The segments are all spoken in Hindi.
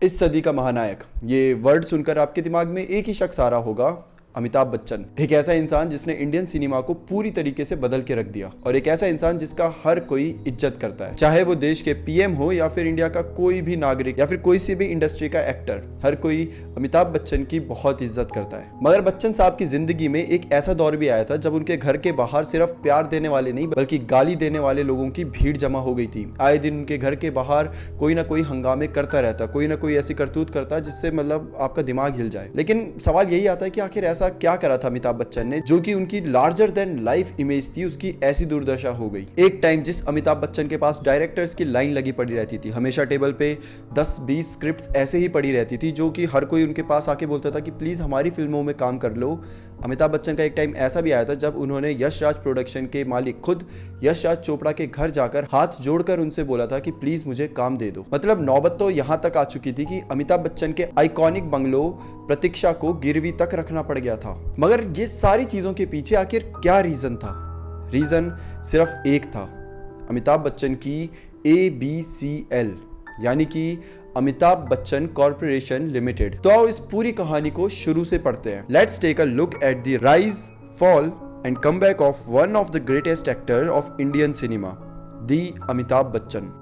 इस सदी का महानायक, ये वर्ड सुनकर आपके दिमाग में एक ही शख्स आ रहा होगा, अमिताभ बच्चन। एक ऐसा इंसान जिसने इंडियन सिनेमा को पूरी तरीके से बदल के रख दिया, और एक ऐसा इंसान जिसका हर कोई इज्जत करता है, चाहे वो देश के पीएम हो या फिर इंडिया का कोई भी नागरिक या फिर कोई सी भी इंडस्ट्री का एक्टर। हर कोई अमिताभ बच्चन की बहुत इज्जत करता है। मगर बच्चन साहब की जिंदगी में एक ऐसा दौर भी आया था जब उनके घर के बाहर सिर्फ प्यार देने वाले नहीं बल्कि गाली देने वाले लोगों की भीड़ जमा हो गई थी। आए दिन उनके घर के बाहर कोई ना कोई हंगामे करता रहता, कोई ना कोई ऐसी करतूत करता जिससे मतलब आपका दिमाग हिल जाए। लेकिन सवाल यही आता है कि आखिर ऐसा क्या करा था अमिताभ बच्चन ने जो कि उनकी लार्जर देन लाइफ इमेज थी उसकी ऐसी दुर्दशा हो गई। एक टाइम जिस अमिताभ बच्चन के पास डायरेक्टर्स की लाइन लगी पड़ी रहती थी, हमेशा टेबल पे 10-20 स्क्रिप्ट्स ऐसे ही पड़ी रहती थी जो कि हर कोई उनके पास आके बोलता था कि प्लीज हमारी फिल्मों में काम कर लो। अमिताभ बच्चन का एक टाइम ऐसा भी आया था जब उन्होंने यश राज प्रोडक्शन के मालिक खुद यश राज चोपड़ा के घर जाकर हाथ जोड़कर उनसे बोला था कि प्लीज मुझे काम दे दो। मतलब नौबत तो यहां तक आ चुकी थी कि अमिताभ बच्चन के आइकॉनिक बंगलो प्रतीक्षा को गिरवी तक रखना पड़ गया था। मगर ये सारी चीजों के पीछे आखिर क्या रीजन था? रीजन सिर्फ एक था, अमिताभ बच्चन की ABCL यानी कि अमिताभ बच्चन कॉर्पोरेशन लिमिटेड। तो आओ इस पूरी कहानी को शुरू से पढ़ते हैं। Let's take a look at the rise, fall and comeback of one of the greatest actor of Indian cinema, the Amitabh Bachchan.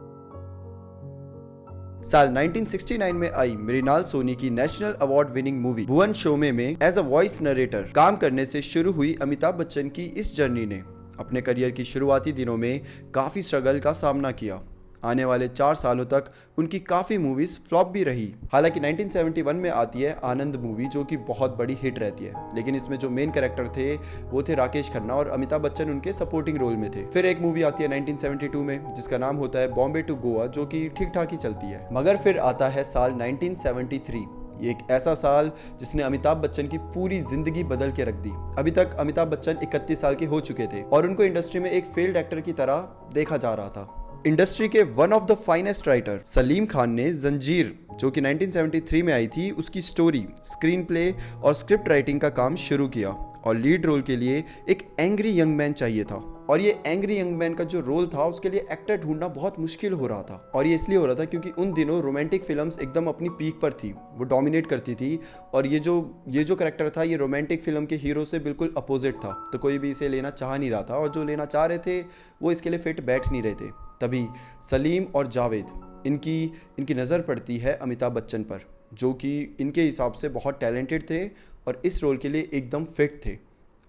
साल 1969 में आई मृणाल सोनी की national award winning movie Bhuvan Shome में एज अ वॉइस नरेटर काम करने से शुरू हुई अमिताभ बच्चन की इस जर्नी ने अपने करियर की शुरुआती दिनों में काफी स्ट्रगल का सामना किया। आने वाले 4 सालों तक उनकी काफ़ी मूवीज़ फ्लॉप भी रही। हालांकि 1971 में आती है आनंद मूवी जो कि बहुत बड़ी हिट रहती है, लेकिन इसमें जो मेन कैरेक्टर थे वो थे राकेश खन्ना और अमिताभ बच्चन उनके सपोर्टिंग रोल में थे। फिर एक मूवी आती है 1972 में जिसका नाम होता है बॉम्बे टू गोवा, जो कि ठीक ठाक ही चलती है। मगर फिर आता है साल 1973, ये एक ऐसा साल जिसने अमिताभ बच्चन की पूरी जिंदगी बदल के रख दी। अभी तक अमिताभ बच्चन 31 साल के हो चुके थे और उनको इंडस्ट्री में एक फेल्ड एक्टर की तरह देखा जा रहा था। इंडस्ट्री के one of the finest writer Salim Khan ने जंजीर जो कि 1973 में आई थी उसकी स्टोरी, स्क्रीन प्ले और स्क्रिप्ट राइटिंग का काम शुरू किया और लीड रोल के लिए एक एंग्री यंग मैन चाहिए था। और ये एंग्री यंग मैन का जो रोल था उसके लिए एक्टर ढूंढना बहुत मुश्किल हो रहा था, और ये इसलिए हो रहा था क्योंकि उन दिनों रोमांटिक फिल्म्स एकदम अपनी पीक पर थी, वो डोमिनेट करती थी। और ये जो करेक्टर था ये रोमांटिक फिल्म के हीरो से बिल्कुल अपोजिट था, तो कोई भी इसे लेना चाह नहीं रहा था, और जो लेना चाह रहे थे वो इसके लिए फिट बैठ नहीं रहे थे। तभी सलीम और जावेद इनकी नज़र पड़ती है अमिताभ बच्चन पर, जो कि इनके हिसाब से बहुत टैलेंटेड थे और इस रोल के लिए एकदम फिट थे।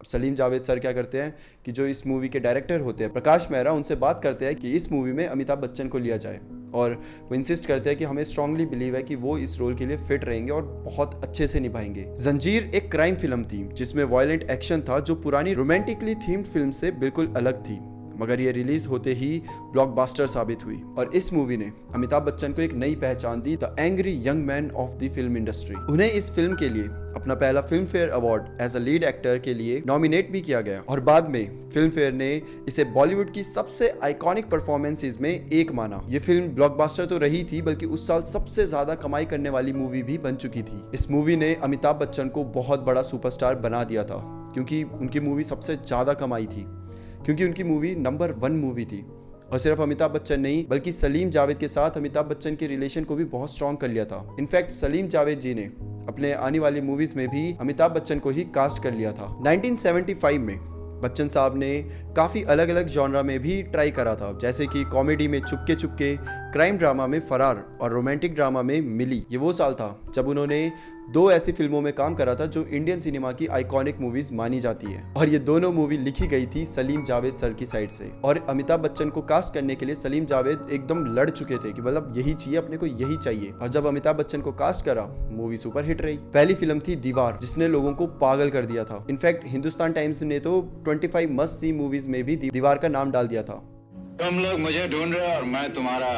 अब सलीम जावेद सर क्या करते हैं कि जो इस मूवी के डायरेक्टर होते हैं प्रकाश मेहरा, उनसे बात करते हैं कि इस मूवी में अमिताभ बच्चन को लिया जाए, और वो इंसिस्ट करते हैं कि हमें स्ट्रांगली बिलीव है कि वो इस रोल के लिए फिट रहेंगे और बहुत अच्छे से निभाएंगे। जंजीर एक क्राइम फिल्म थी जिसमें वायलेंट एक्शन था जो पुरानी रोमांटिकली थीम्ड फिल्म से बिल्कुल अलग थी, मगर ये रिलीज होते ही ब्लॉकबस्टर साबित हुई और इस मूवी ने अमिताभ बच्चन को एक नई पहचान दी, the angry young man of the film industry. उन्हें इस फिल्म के लिए अपना पहला Filmfare award as a lead actor के लिए नॉमिनेट भी किया गया, और बाद में फिल्म फेयर ने इसे बॉलीवुड की सबसे आइकॉनिक परफॉर्मेंसेज में एक माना। ये फिल्म ब्लॉकबस्टर तो रही थी बल्कि उस साल सबसे ज्यादा कमाई करने वाली मूवी भी बन चुकी थी। इस मूवी ने अमिताभ बच्चन को बहुत बड़ा सुपरस्टार बना दिया था, क्योंकि उनकी मूवी सबसे ज्यादा कमाई थी, क्योंकि उनकी मूवी नंबर 1 मूवी थी। और सिर्फ अमिताभ बच्चन नहीं बल्कि सलीम जावेद के साथ अमिताभ बच्चन के रिलेशन को भी बहुत स्ट्रॉन्ग कर लिया था। इनफैक्ट सलीम जावेद जी ने अपने आने वाली मूवीज में भी अमिताभ बच्चन को ही कास्ट कर लिया था। 1975 में बच्चन साहब ने काफ़ी अलग अलग जॉनरा में भी ट्राई करा था, जैसे कि कॉमेडी में चुपके चुपके, क्राइम ड्रामा में फरार और रोमांटिक ड्रामा में मिली। ये वो साल था जब उन्होंने 2 ऐसी फिल्मों में काम करा था जो इंडियन सिनेमा की आइकॉनिक मूवीज मानी जाती है, और ये दोनों मूवी लिखी गई थी सलीम जावेद सर की साइड से। और अमिताभ बच्चन को कास्ट करने के लिए सलीम जावेद एकदम लड़ चुके थे कि मतलब यही चाहिए, अपने को यही चाहिए। और जब अमिताभ बच्चन को कास्ट करा, मूवी सुपर हिट रही। पहली फिल्म थी दीवार, जिसने लोगों को पागल कर दिया था। इनफैक्ट हिंदुस्तान टाइम्स ने तो 25 मस्ट सी मूवीज में भी दीवार का नाम डाल दिया था। तुम लोग मुझे ढूंढ रहे हो और मैं तुम्हारा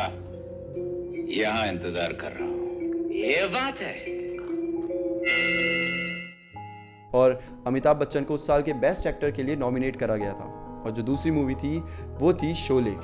यहाँ इंतजार कर रहा हूँ, ये बात है। और अमिताभ बच्चन को उस साल के बेस्ट एक्टर के लिए नॉमिनेट करा गया था। और जो दूसरी मूवी थी वो थी शोले।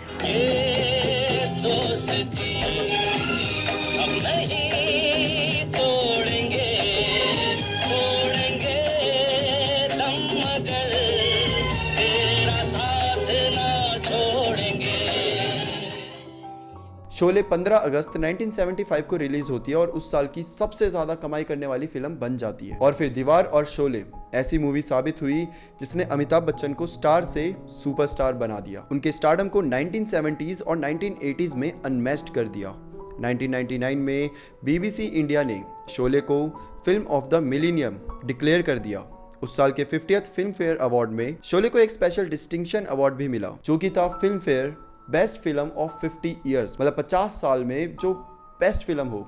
शोले 15 अगस्त 1975 को रिलीज होती है और उस साल की सबसे ज्यादा कमाई करने वाली फिल्म बन जाती है। और फिर दीवार और शोले ऐसी मूवी साबित हुई जिसने अमिताभ बच्चन को स्टार से सुपरस्टार बना दिया, उनके स्टारडम को 1970s और 1980s में अनमैच्ड कर दिया। 1999 में BBC इंडिया ने शोले को film of the millennium declare कर दिया। उस साल के 50th फिल्म फेयर अवार्ड में शोले को एक स्पेशल डिस्टिंक्शन अवार्ड भी मिला, जो कि था film fair best film of 50 years, मतलब 50 साल में जो बेस्ट फिल्म हो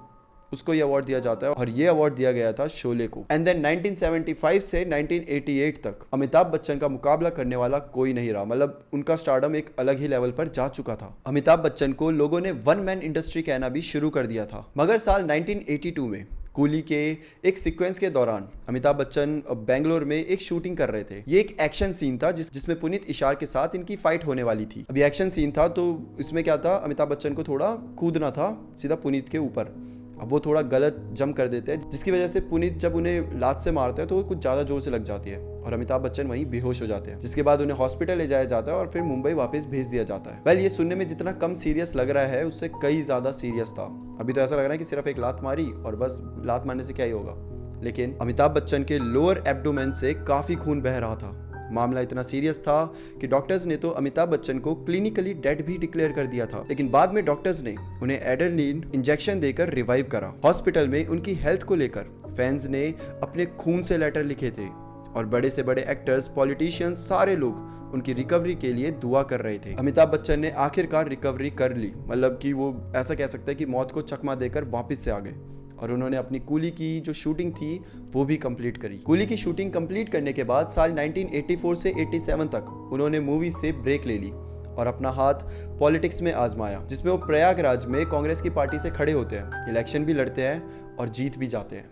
उसको ये अवार्ड दिया जाता है, और ये अवार्ड दिया गया था शोले को। एंड देन 1975 से 1988 तक अमिताभ बच्चन का मुकाबला करने वाला कोई नहीं रहा, मतलब उनका स्टारडम एक अलग ही लेवल पर जा चुका था। अमिताभ बच्चन को लोगों ने वन मैन इंडस्ट्री कहना भी शुरू कर दिया था। मगर साल 1982 में कूली के एक सीक्वेंस के दौरान अमिताभ बच्चन बेंगलोर में एक शूटिंग कर रहे थे। ये एक एक्शन सीन था जिसमें पुनीत इशार के साथ इनकी फाइट होने वाली थी। अभी एक्शन सीन था तो इसमें क्या था, अमिताभ बच्चन को थोड़ा कूदना था सीधा पुनीत के ऊपर। अब वो थोड़ा गलत जंप कर देते हैं, जिसकी वजह से पुनीत जब उन्हें लात से मारते हैं तो कुछ ज़्यादा जोर से लग जाती है और अमिताभ बच्चन वहीं बेहोश हो जाते हैं, जिसके बाद उन्हें हॉस्पिटल ले जाया जाता है और फिर मुंबई वापस भेज दिया जाता है। वेल, ये सुनने में जितना कम सीरियस लग रहा है उससे कई ज़्यादा सीरियस था। अभी तो ऐसा लग रहा है कि सिर्फ एक लात मारी और बस लात मारने से क्या ही होगा, लेकिन अमिताभ बच्चन के लोअर एब्डोमेन से काफ़ी खून बह रहा था। मामला इतना सीरियस था कि डॉक्टर्स ने तो अमिताभ बच्चन को क्लिनिकली डेड भी डिक्लेयर कर दिया था, लेकिन बाद में डॉक्टर्स ने उन्हें एड्रेनलिन इंजेक्शन देकर रिवाइव करा। हॉस्पिटल में उनकी हेल्थ को लेकर फैंस ने अपने खून से लेटर लिखे थे और बड़े से बड़े एक्टर्स, पॉलिटिशियंस, सारे लोग उनकी रिकवरी के लिए दुआ कर रहे थे। अमिताभ बच्चन ने आखिरकार रिकवरी कर ली, मतलब कि वो ऐसा कह सकते हैं कि मौत को चकमा देकर वापस से आ गए, और उन्होंने अपनी कूली की जो शूटिंग थी वो भी कंप्लीट करी। कूली की शूटिंग कंप्लीट करने के बाद साल 1984 से 87 तक उन्होंने मूवी से ब्रेक ले ली और अपना हाथ पॉलिटिक्स में आजमाया, जिसमें वो प्रयागराज में कांग्रेस की पार्टी से खड़े होते हैं, इलेक्शन भी लड़ते हैं और जीत भी जाते हैं।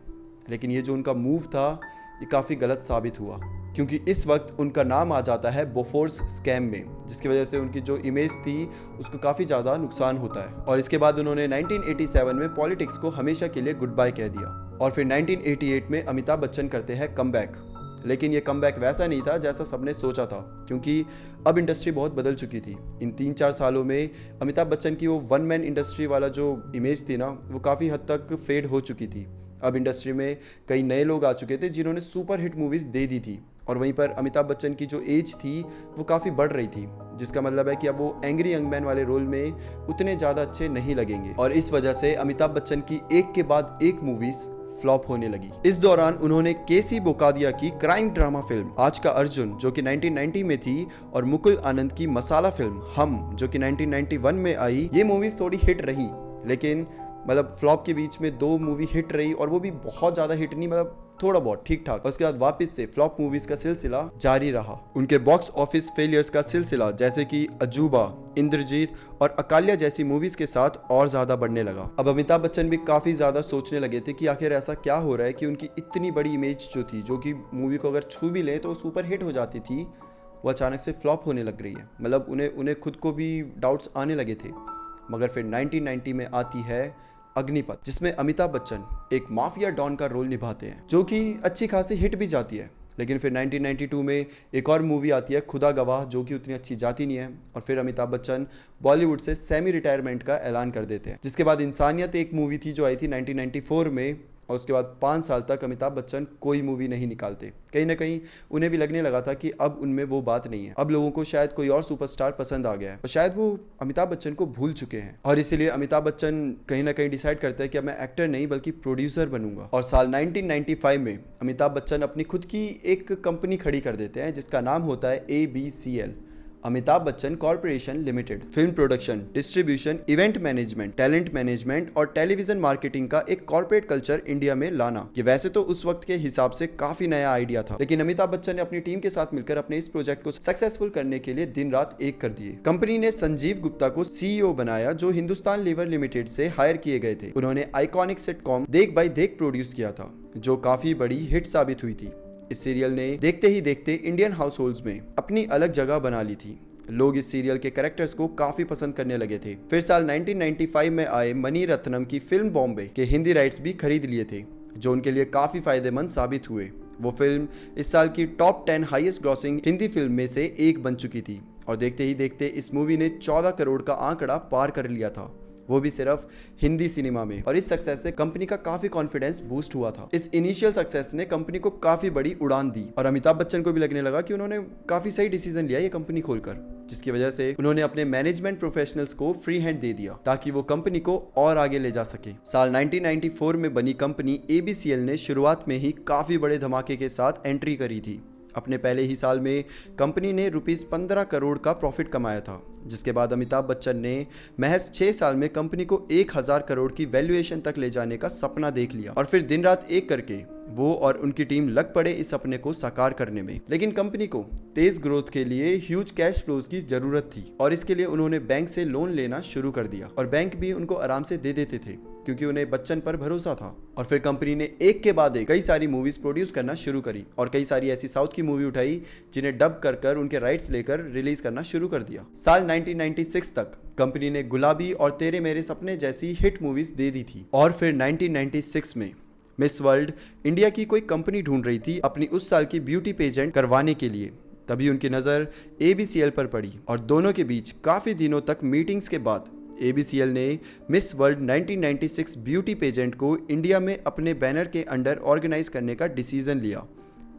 लेकिन ये जो उनका मूव था ये काफ़ी गलत साबित हुआ, क्योंकि इस वक्त उनका नाम आ जाता है बोफोर्स स्कैम में, जिसकी वजह से उनकी जो इमेज थी उसको काफ़ी ज़्यादा नुकसान होता है। और इसके बाद उन्होंने 1987 में पॉलिटिक्स को हमेशा के लिए गुड बाय कह दिया और फिर 1988 में अमिताभ बच्चन करते हैं कमबैक। लेकिन ये कमबैक वैसा नहीं था जैसा सबने सोचा था, क्योंकि अब इंडस्ट्री बहुत बदल चुकी थी। इन 3-4 सालों में अमिताभ बच्चन की वो वन मैन इंडस्ट्री वाला जो इमेज थी ना, वो काफ़ी हद तक फेड हो चुकी थी। अब इंडस्ट्री में कई नए लोग आ चुके थे जिन्होंने सुपर हिट मूवीज़ दे दी थी, और वहीं पर अमिताभ बच्चन की जो एज थी वो काफ़ी बढ़ रही थी, जिसका मतलब है कि अब वो एंग्री यंग मैन वाले रोल में उतने ज़्यादा अच्छे नहीं लगेंगे, और इस वजह से अमिताभ बच्चन की एक के बाद एक मूवीज़ फ्लॉप होने लगी। इस दौरान उन्होंने केसी बोकादिया की क्राइम ड्रामा फिल्म आज का अर्जुन जो कि 1990 में थी, और मुकुल आनंद की मसाला फिल्म हम जो कि 1991 में आई, ये मूवीज़ थोड़ी हिट रही, लेकिन मतलब फ्लॉप के बीच में 2 मूवी हिट रही, और वो भी बहुत ज़्यादा हिट नहीं, मतलब थोड़ा बहुत ठीक ठाक। उसके बाद वापस से फ्लॉप मूवीज का सिलसिला जारी रहा। उनके बॉक्स ऑफिस फेलियर्स का सिलसिला जैसे कि अजूबा, इंद्रजीत और अकालिया जैसी मूवीज के साथ और ज्यादा बढ़ने लगा। अब अमिताभ बच्चन भी काफी ज्यादा सोचने लगे थे कि आखिर ऐसा क्या हो रहा है कि उनकी इतनी बड़ी इमेज जो थी, जो कि मूवी को अगर छू भी ले तो सुपर हिट हो जाती थी, वो अचानक से फ्लॉप होने लग रही है। मतलब उन्हें खुद को भी डाउट्स आने लगे थे। मगर फिर 1990 में आती है अग्निपथ, जिसमें अमिताभ बच्चन एक माफिया डॉन का रोल निभाते हैं, जो कि अच्छी खासी हिट भी जाती है। लेकिन फिर 1992 में एक और मूवी आती है खुदा गवाह, जो कि उतनी अच्छी जाती नहीं है, और फिर अमिताभ बच्चन बॉलीवुड से सेमी रिटायरमेंट का ऐलान कर देते हैं। जिसके बाद इंसानियत एक मूवी थी जो आई थी 1994 में, और उसके बाद 5 साल तक अमिताभ बच्चन कोई मूवी नहीं निकालते। कहीं ना कहीं उन्हें भी लगने लगा था कि अब उनमें वो बात नहीं है, अब लोगों को शायद कोई और सुपरस्टार पसंद आ गया है, और शायद वो अमिताभ बच्चन को भूल चुके हैं। और इसीलिए अमिताभ बच्चन कहीं ना कहीं डिसाइड करते हैं कि अब मैं एक्टर नहीं बल्कि प्रोड्यूसर बनूंगा। और साल 1995 में अमिताभ बच्चन अपनी खुद की एक कंपनी खड़ी कर देते हैं, जिसका नाम होता है ABCL, Amitabh Bachchan corporation limited. Film production, distribution, event management, talent management और टेलीविजन मार्केटिंग का एक कॉर्पोरेट कल्चर इंडिया में लाना, ये वैसे तो उस वक्त के हिसाब से काफी नया आइडिया था, लेकिन अमिताभ बच्चन ने अपनी टीम के साथ मिलकर अपने इस प्रोजेक्ट को सक्सेसफुल करने के लिए दिन रात एक कर दिए। कंपनी ने संजीव गुप्ता को CEO बनाया, जो हिंदुस्तान लीवर लिमिटेड से हायर किए गए थे। उन्होंने आइकॉनिक सिटकॉम देख भाई देख प्रोड्यूस किया था, जो काफी बड़ी हिट साबित हुई थी। इस सीरियल ने देखते ही देखते इंडियन हाउस होल्ड्स में अपनी अलग जगह बना ली थी। लोग इस सीरियल के कैरेक्टर्स को काफी पसंद करने लगे थे। फिर साल 1995 में आए मनी रत्नम की फिल्म बॉम्बे के हिंदी राइट्स भी खरीद लिए थे, जो उनके लिए काफी फायदेमंद साबित हुए। वो फिल्म इस साल की top 10 highest grossing Hindi film में से एक बन चुकी थी, और देखते ही देखते इस मूवी ने 14 करोड़ का आंकड़ा पार कर लिया था, वो भी सिर्फ हिंदी सिनेमा में। और इस सक्सेस से कंपनी का काफी कॉन्फिडेंस बूस्ट हुआ था। इस इनिशियल सक्सेस ने कंपनी को काफी बड़ी उड़ान दी और अमिताभ बच्चन को भी लगने लगा कि उन्होंने काफी सही डिसीजन लिया ये कंपनी खोलकर, जिसकी वजह से उन्होंने अपने मैनेजमेंट प्रोफेशनल्स को फ्री हैंड दे दिया ताकि वो कंपनी को और आगे ले जा सके। साल 1994 में बनी कंपनी ABCL ने शुरुआत में ही काफी बड़े धमाके के साथ एंट्री करी थी। अपने पहले ही साल में कंपनी ने ₹15 करोड़ का प्रॉफिट कमाया था, जिसके बाद अमिताभ बच्चन ने महज 6 साल में कंपनी को 1000 करोड़ की वैल्यूएशन तक ले जाने का सपना देख लिया और फिर दिन रात एक करके वो और उनकी टीम लग पड़े इस सपने को साकार करने में। लेकिन कंपनी को तेज ग्रोथ के लिए ह्यूज कैश फ्लोज की जरूरत थी और इसके लिए उन्होंने बैंक से लोन लेना शुरू कर दिया और बैंक भी उनको आराम से दे देते थे क्योंकि उन्हें बच्चन पर भरोसा था। और फिर कंपनी ने एक के बाद एक कई सारी मूवीज प्रोड्यूस करना शुरू करी और कई सारी ऐसी साउथ की मूवी उठाई जिन्हें डब कर उनके राइट्स लेकर रिलीज करना शुरू कर दिया। साल 1996 तक कंपनी ने गुलाबी और तेरे मेरे सपने जैसी हिट मूवीज दे दी थी। और फिर 1996 में मिस वर्ल्ड इंडिया की कोई कंपनी ढूंढ रही थी अपनी उस साल की ब्यूटी पेजेंट करवाने के लिए। तभी उनकी नज़र ABCL पर पड़ी और दोनों के बीच काफ़ी दिनों तक मीटिंग्स के बाद ABCL ने मिस वर्ल्ड 1996 ब्यूटी पेजेंट को इंडिया में अपने बैनर के अंडर ऑर्गेनाइज करने का डिसीजन लिया।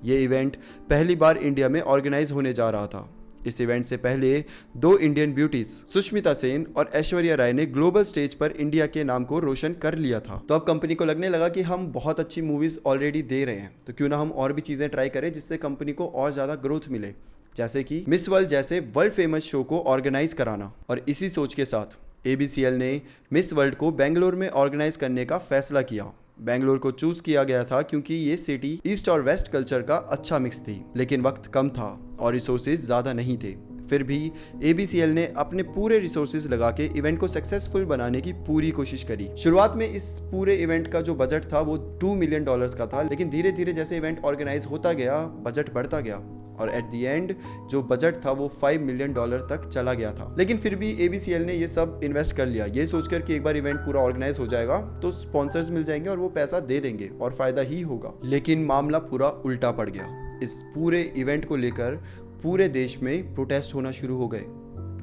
ये इवेंट पहली बार इंडिया में ऑर्गेनाइज होने जा रहा था। इस इवेंट से पहले 2 इंडियन ब्यूटीज सुष्मिता सेन और ऐश्वर्या राय ने ग्लोबल स्टेज पर इंडिया के नाम को रोशन कर लिया था। तो अब कंपनी को लगने लगा कि हम बहुत अच्छी मूवीज ऑलरेडी दे रहे हैं, तो क्यों ना हम और भी चीज़ें ट्राई करें जिससे कंपनी को और ज़्यादा ग्रोथ मिले, जैसे कि मिस वर्ल्ड जैसे वर्ल्ड फेमस शो को ऑर्गेनाइज कराना। और इसी सोच के साथ ABCL ने मिस वर्ल्ड को बेंगलोर में ऑर्गेनाइज करने का फैसला किया। बेंगलोर को चूज किया गया था क्योंकि ये सिटी ईस्ट और वेस्ट कल्चर का अच्छा मिक्स थी, लेकिन वक्त कम था और रिसोर्सेज ज़्यादा नहीं थे। फिर भी ABCL ने अपने पूरे रिसोर्सेज लगा के इवेंट को सक्सेसफुल बनाने की पूरी कोशिश करी। शुरुआत में इस पूरे इवेंट का जो बजट था वो $2 मिलियन का था, लेकिन धीरे धीरे जैसे इवेंट ऑर्गेनाइज होता गया बजट बढ़ता गया और एट दी एंड जो बजट था वो $5 मिलियन तक चला गया था। लेकिन फिर भी ABCL ने ये सब इन्वेस्ट कर लिया, ये सोचकर कि एक बार इवेंट पूरा ऑर्गेनाइज हो जाएगा तो स्पॉन्सर्स मिल जाएंगे और वो पैसा दे देंगे और फायदा ही होगा। लेकिन मामला पूरा उल्टा पड़ गया। इस पूरे इवेंट को लेकर पूरे देश में प्रोटेस्ट होना शुरू हो गए।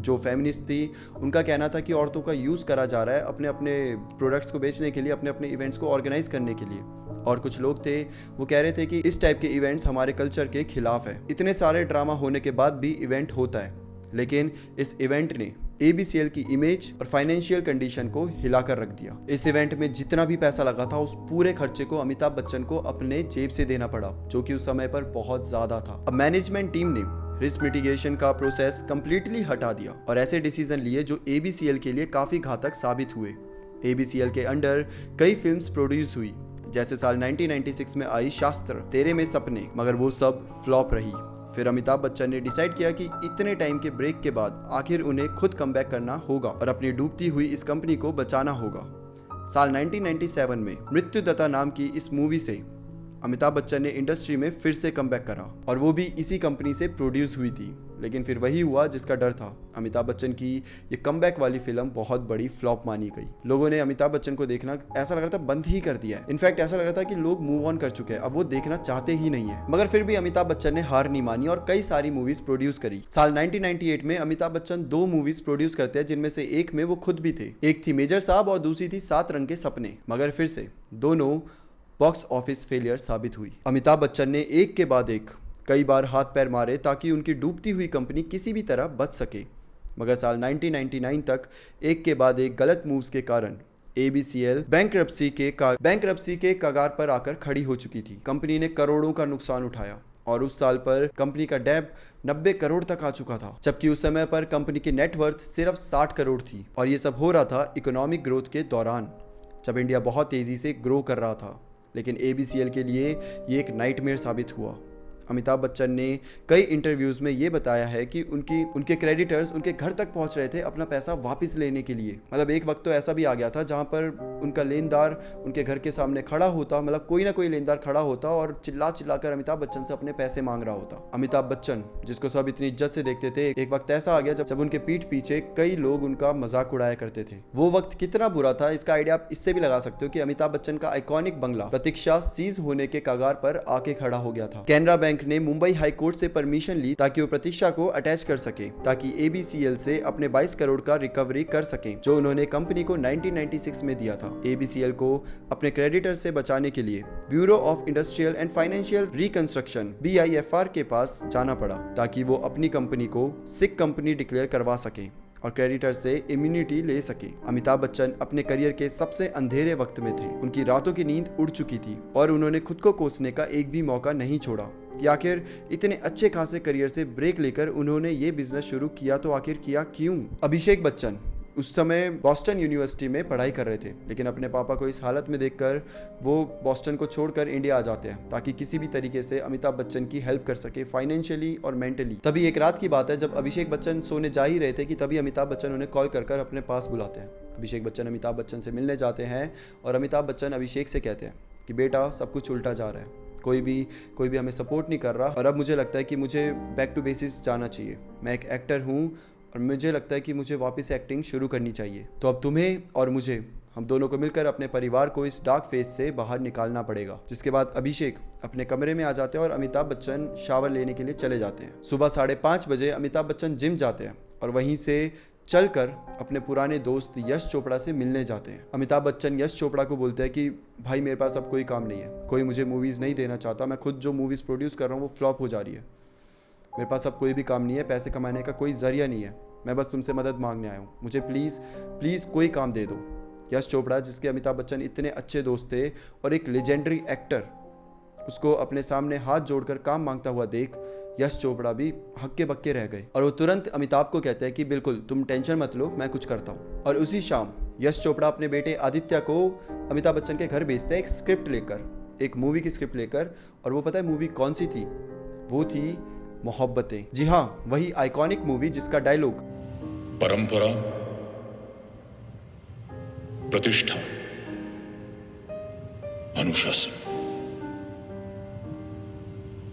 जो फेमिनिस्ट थी उनका कहना था कि औरतों का यूज़ करा जा रहा है अपने अपने प्रोडक्ट्स को बेचने के लिए, अपने अपने इवेंट्स को ऑर्गेनाइज करने के लिए। और कुछ लोग थे वो कह रहे थे कि इस टाइप के इवेंट्स हमारे कल्चर के खिलाफ है। इतने सारे ड्रामा होने के बाद भी इवेंट होता है, लेकिन इस इवेंट ने ABCL की इमेज और फाइनेंशियल कंडीशन को हिलाकर रख दिया। इस इवेंट में जितना भी पैसा लगा था उस पूरे खर्चे को अमिताभ बच्चन को अपने जेब से देना पड़ा, जो कि उस समय पर बहुत ज्यादा था। अब मैनेजमेंट टीम ने रिस्क मिटिगेशन का प्रोसेस कंप्लीटली हटा दिया और ऐसे डिसीजन लिए जो ABCL के लिए काफी घातक साबित हुए। ABCL के अंडर कई फिल्म्स प्रोड्यूस हुई, जैसे साल 1996 में आई शास्त्र, तेरे में सपने, मगर वो सब फ्लॉप रही। फिर अमिताभ बच्चन ने डिसाइड किया कि इतने टाइम के ब्रेक के बाद आखिर उन्हें खुद कमबैक करना होगा और अपनी डूबती हुई इस कंपनी को बचाना होगा। साल 1997 में मृत्युदत्ता नाम की इस मूवी से अमिताभ बच्चन ने इंडस्ट्री में फिर से कमबैक करा और वो भी इसी कंपनी से प्रोड्यूस हुई थी। लेकिन फिर वही हुआ जिसका डर था। अमिताभ बच्चन की ये कमबैक वाली फिल्म बहुत बड़ी फ्लॉप मानी गई। लोगों ने अमिताभ बच्चन को देखना ऐसा लग रहा था बंद ही कर दिया है। इनफैक्ट ऐसा लग रहा था कि लोग मूव ऑन कर चुके हैं, अब वो देखना चाहते ही नहीं है। मगर फिर भी अमिताभ बच्चन ने हार नहीं मानी और कई सारी मूवीज प्रोड्यूस करी। साल 1998 में अमिताभ बच्चन 2 मूवीज प्रोड्यूस करते हैं, जिनमें से एक में वो खुद भी थे। एक थी मेजर साहब और दूसरी थी 7 रंग के सपने। मगर फिर से दोनों बॉक्स ऑफिस फेलियर साबित हुई। अमिताभ बच्चन ने एक के बाद एक कई बार हाथ पैर मारे ताकि उनकी डूबती हुई कंपनी किसी भी तरह बच सके। मगर साल 1999 तक एक के बाद एक गलत मूव्स के कारण ABCL बैंकरप्सी के कगार पर आकर खड़ी हो चुकी थी। कंपनी ने करोड़ों का नुकसान उठाया और उस साल पर कंपनी का डेब्ट 90 करोड़ तक आ चुका था, जबकि उस समय पर कंपनी की नेटवर्थ सिर्फ 60 करोड़ थी। और ये सब हो रहा था इकोनॉमिक ग्रोथ के दौरान, जब इंडिया बहुत तेजी से ग्रो कर रहा था। लेकिन ABCL के लिए ये एक नाइटमेयर साबित हुआ। अमिताभ बच्चन ने कई इंटरव्यूज़ में ये बताया है कि उनके क्रेडिटर्स उनके घर तक पहुंच रहे थे अपना पैसा वापस लेने के लिए। मतलब एक वक्त तो ऐसा भी आ गया था जहां पर उनका लेनदार उनके घर के सामने खड़ा होता, मतलब कोई ना कोई लेनदार खड़ा होता और चिल्ला कर अमिताभ बच्चन से अपने पैसे मांग रहा होता। अमिताभ बच्चन जिसको सब इतनी इज्जत से देखते थे, एक वक्त ऐसा आ गया जब उनके पीठ पीछे कई लोग उनका मजाक उड़ाया करते थे। वो वक्त कितना बुरा था इसका आइडिया आप इससे भी लगा सकते हो कि अमिताभ बच्चन का आइकॉनिक बंगला प्रतीक्षा सीज होने के कगार पर आके खड़ा हो गया था। कैनरा बैंक बैंक ने मुंबई हाई कोर्ट से परमिशन ली ताकि वो प्रतीक्षा को अटैच कर सके, ताकि ABCL से अपने 22 करोड़ का रिकवरी कर सकें जो उन्होंने कंपनी को 1996 में दिया था। ABCL को अपने क्रेडिटर से बचाने के लिए bureau of industrial and financial reconstruction BIFR के पास जाना पड़ा ताकि वो अपनी कंपनी को सिक कंपनी डिक्लेयर करवा सके और क्रेडिटर से इम्यूनिटी ले सके। अमिताभ बच्चन अपने करियर के सबसे अंधेरे वक्त में थे। उनकी रातों की नींद उड़ चुकी थी और उन्होंने खुद को कोसने का एक भी मौका नहीं छोड़ा कि आखिर इतने अच्छे खासे करियर से ब्रेक लेकर उन्होंने ये बिजनेस शुरू किया तो आखिर किया क्यों। अभिषेक बच्चन उस समय बॉस्टन यूनिवर्सिटी में पढ़ाई कर रहे थे, लेकिन अपने पापा को इस हालत में देखकर वो बॉस्टन को छोड़कर इंडिया आ जाते हैं ताकि किसी भी तरीके से अमिताभ बच्चन की हेल्प कर सके फाइनेंशियली और मेंटली। तभी एक रात की बात है जब अभिषेक बच्चन सोने जा ही रहे थे कि तभी अमिताभ बच्चन उन्हें कॉल कर अपने पास बुलाते हैं। अभिषेक बच्चन अमिताभ बच्चन से मिलने जाते हैं और अमिताभ बच्चन अभिषेक से कहते हैं कि बेटा सब कुछ उल्टा जा रहा है, कोई भी हमें सपोर्ट नहीं कर रहा और अब मुझे लगता है कि मुझे बैक टू बेसिस जाना चाहिए। मैं एक एक्टर हूँ और मुझे लगता है कि मुझे वापस एक्टिंग शुरू करनी चाहिए। तो अब तुम्हें और मुझे, हम दोनों को मिलकर अपने परिवार को इस डार्क फेज से बाहर निकालना पड़ेगा। जिसके बाद अभिषेक अपने कमरे में आ जाते हैं और अमिताभ बच्चन शावर लेने के लिए चले जाते हैं। सुबह 5:30 बजे अमिताभ बच्चन जिम जाते हैं और वहीं से चलकर अपने पुराने दोस्त यश चोपड़ा से मिलने जाते हैं। अमिताभ बच्चन यश चोपड़ा को बोलते हैं कि भाई मेरे पास अब कोई काम नहीं है, कोई मुझे मूवीज़ नहीं देना चाहता, मैं खुद जो मूवीज़ प्रोड्यूस कर रहा हूँ वो फ्लॉप हो जा रही है, मेरे पास अब कोई भी काम नहीं है, पैसे कमाने का कोई जरिया नहीं है, मैं बस तुमसे मदद मांगने आया हूँ, मुझे प्लीज़ कोई काम दे दो। यश चोपड़ा, जिसके अमिताभ बच्चन इतने अच्छे दोस्त थे और एक लेजेंडरी एक्टर, उसको अपने सामने हाथ जोड़कर काम मांगता हुआ देख यश चोपड़ा भी हक्के बक्के रह गए और वो तुरंत अमिताभ को कहते हैं कि बिल्कुल तुम टेंशन मत लो, मैं कुछ करता हूँ। और उसी शाम यश चोपड़ा अपने बेटे आदित्य को अमिताभ बच्चन के घर भेजते हैं एक स्क्रिप्ट लेकर, एक मूवी की स्क्रिप्ट लेकर। और वो पता है मूवी कौन सी थी? वो थी मोहब्बतें। जी हाँ, वही आइकॉनिक मूवी जिसका डायलॉग परंपरा, प्रतिष्ठा, अनुशासन,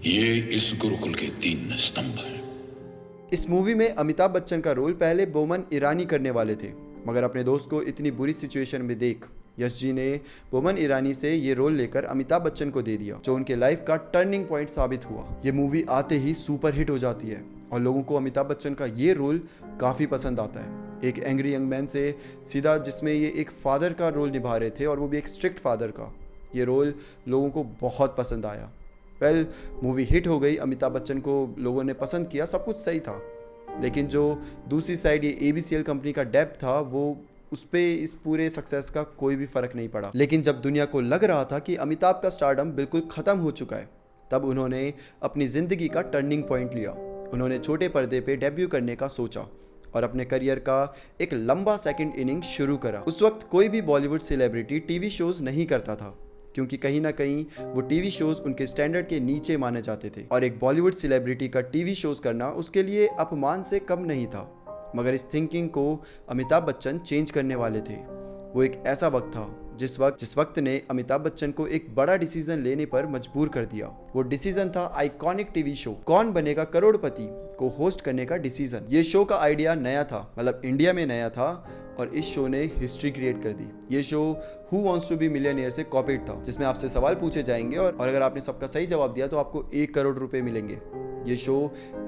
ये इस गुरुकुल के 3 स्तंभ हैं। इस मूवी में अमिताभ बच्चन का रोल पहले बोमन ईरानी करने वाले थे, मगर अपने दोस्त को इतनी बुरी सिचुएशन में देख यश जी ने बोमन ईरानी से ये रोल लेकर अमिताभ बच्चन को दे दिया, जो उनके लाइफ का टर्निंग पॉइंट साबित हुआ। ये मूवी आते ही सुपर हिट हो जाती है और लोगों को अमिताभ बच्चन का ये रोल काफ़ी पसंद आता है। एक एंग्री यंग मैन से सीधा, जिसमें ये एक फादर का रोल निभा रहे थे और वो भी एक स्ट्रिक्ट फादर का, ये रोल लोगों को बहुत पसंद आया। वेल, मूवी हिट हो गई, अमिताभ बच्चन को लोगों ने पसंद किया, सब कुछ सही था, लेकिन जो दूसरी साइड ये ABCL कंपनी का डेब्ट था, वो उस पर इस पूरे सक्सेस का कोई भी फर्क नहीं पड़ा। लेकिन जब दुनिया को लग रहा था कि अमिताभ का स्टारडम बिल्कुल ख़त्म हो चुका है, तब उन्होंने अपनी ज़िंदगी का टर्निंग पॉइंट लिया। उन्होंने छोटे पर्दे पे डेब्यू करने का सोचा और अपने करियर का एक लंबा सेकंड इनिंग शुरू करा। उस वक्त कोई भी बॉलीवुड सेलिब्रिटी टीवी शोज नहीं करता था, क्योंकि कहीं ना कहीं वो टीवी शोज उनके स्टैंडर्ड के नीचे माने जाते थे और एक बॉलीवुड सेलिब्रिटी का टीवी शोज करना उसके लिए अपमान से कम नहीं था। मगर इस थिंकिंग को अमिताभ बच्चन चेंज करने वाले थे। वो एक ऐसा वक्त था जिस वक्त ने अमिताभ बच्चन को एक बड़ा डिसीजन लेने पर मजबूर कर दिया। वो डिसीजन था आइकॉनिक टीवी शो कौन बनेगा करोड़पति को होस्ट करने का डिसीजन। ये शो का आइडिया नया था, मतलब इंडिया में नया था, और इस शो ने हिस्ट्री क्रिएट कर दी। ये show who wants to be millionaire से कॉपीड था, जिसमें आपसे सवाल पूछे जाएंगे और अगर आपने सबका सही जवाब दिया तो आपको 1 करोड़ रुपए मिलेंगे। ये शो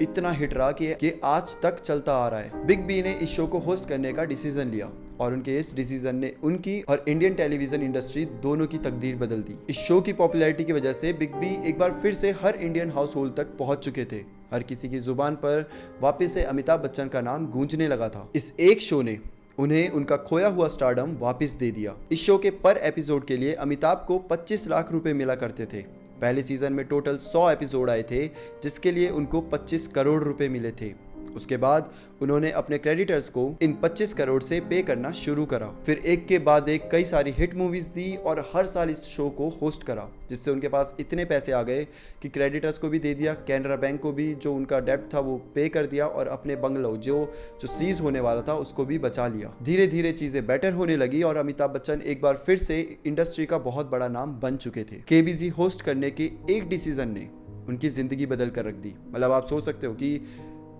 इतना हिट रहा कि आज तक चलता आ रहा है। बिग बी ने इस शो को होस्ट करने का डिसीजन लिया और उनके इस डिसीजन ने उनकी और इंडियन टेलीविजन इंडस्ट्री दोनों की तकदीर बदल दी। इस शो की पॉपुलैरिटी की वजह से बिग बी एक बार फिर से हर इंडियन हाउस होल्ड तक पहुंच चुके थे। हर किसी की जुबान पर वापस से अमिताभ बच्चन का नाम गूंजने लगा था। इस एक शो ने उन्हें उनका खोया हुआ स्टारडम वापस दे दिया। इस शो के पर एपिसोड के लिए अमिताभ को 25 लाख रुपए मिला करते थे। पहले सीजन में टोटल 100 एपिसोड आए थे, जिसके लिए उनको 25 करोड़ रुपए मिले थे। उसके बाद उन्होंने अपने क्रेडिटर्स को इन 25 करोड़ से पे करना शुरू करा। फिर एक के बाद एक कई सारी हिट मूवीज दी और हर साल इस शो को होस्ट करा, जिससे उनके पास इतने पैसे आ गए कि क्रेडिटर्स को भी दे दिया, कैनरा बैंक को भी जो उनका डेब्ट था वो पे कर दिया और अपने बंगलो जो सीज होने वाला था उसको भी बचा लिया। धीरे धीरे चीजें बेटर होने लगी और अमिताभ बच्चन एक बार फिर से इंडस्ट्री का बहुत बड़ा नाम बन चुके थे। KBZ होस्ट करने के एक डिसीजन ने उनकी जिंदगी बदल कर रख दी। मतलब आप सोच सकते हो कि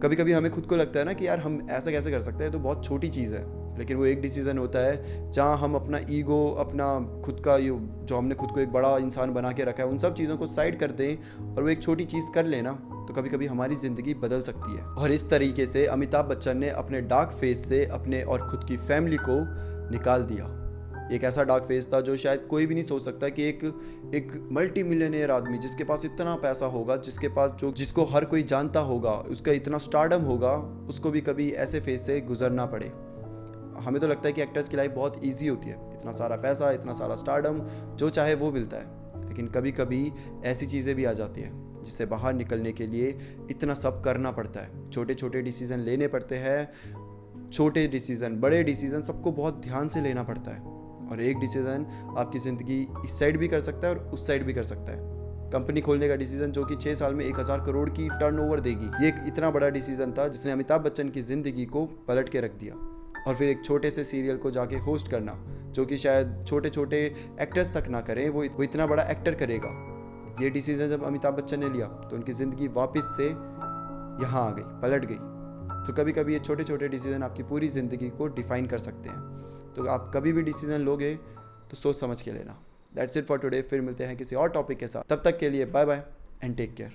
कभी कभी हमें खुद को लगता है ना कि यार हम ऐसा कैसे कर सकते हैं, तो बहुत छोटी चीज़ है, लेकिन वो एक डिसीज़न होता है जहाँ हम अपना ईगो, अपना खुद का जो हमने खुद को एक बड़ा इंसान बना के रखा है, उन सब चीज़ों को साइड कर दें और वो एक छोटी चीज़ कर लेना, तो कभी कभी हमारी ज़िंदगी बदल सकती है। और इस तरीके से अमिताभ बच्चन ने अपने डार्क फेज से अपने और खुद की फैमिली को निकाल दिया। एक ऐसा डार्क फेज था जो शायद कोई भी नहीं सोच सकता कि एक मल्टी मिलियनेयर आदमी जिसके पास इतना पैसा होगा, जिसके पास जिसको हर कोई जानता होगा, उसका इतना स्टारडम होगा, उसको भी कभी ऐसे फेज से गुजरना पड़े। हमें तो लगता है कि एक्टर्स की लाइफ बहुत इजी होती है, इतना सारा पैसा, इतना सारा स्टारडम, जो चाहे वो मिलता है, लेकिन कभी कभी ऐसी चीज़ें भी आ जाती हैं जिससे बाहर निकलने के लिए इतना सब करना पड़ता है। छोटे छोटे डिसीज़न लेने पड़ते हैं, छोटे डिसीज़न, बड़े डिसीज़न, सबको बहुत ध्यान से लेना पड़ता है। और एक डिसीज़न आपकी ज़िंदगी इस साइड भी कर सकता है और उस साइड भी कर सकता है। कंपनी खोलने का डिसीज़न जो कि 6 साल में 1000 करोड़ की टर्नओवर देगी, ये एक इतना बड़ा डिसीज़न था जिसने अमिताभ बच्चन की ज़िंदगी को पलट के रख दिया। और फिर एक छोटे से सीरियल को जाके होस्ट करना, जो कि शायद छोटे छोटे एक्टर्स तक ना करें, वो इतना बड़ा एक्टर करेगा। ये डिसीज़न जब अमिताभ बच्चन ने लिया तो उनकी ज़िंदगी वापस से यहाँ आ गई, पलट गई। तो कभी कभी ये छोटे छोटे डिसीज़न आपकी पूरी ज़िंदगी को डिफाइन कर सकते हैं। तो आप कभी भी डिसीजन लोगे तो सोच समझ के लेना। That's it for today. फिर मिलते हैं किसी और टॉपिक के साथ, तब तक के लिए bye bye and take care.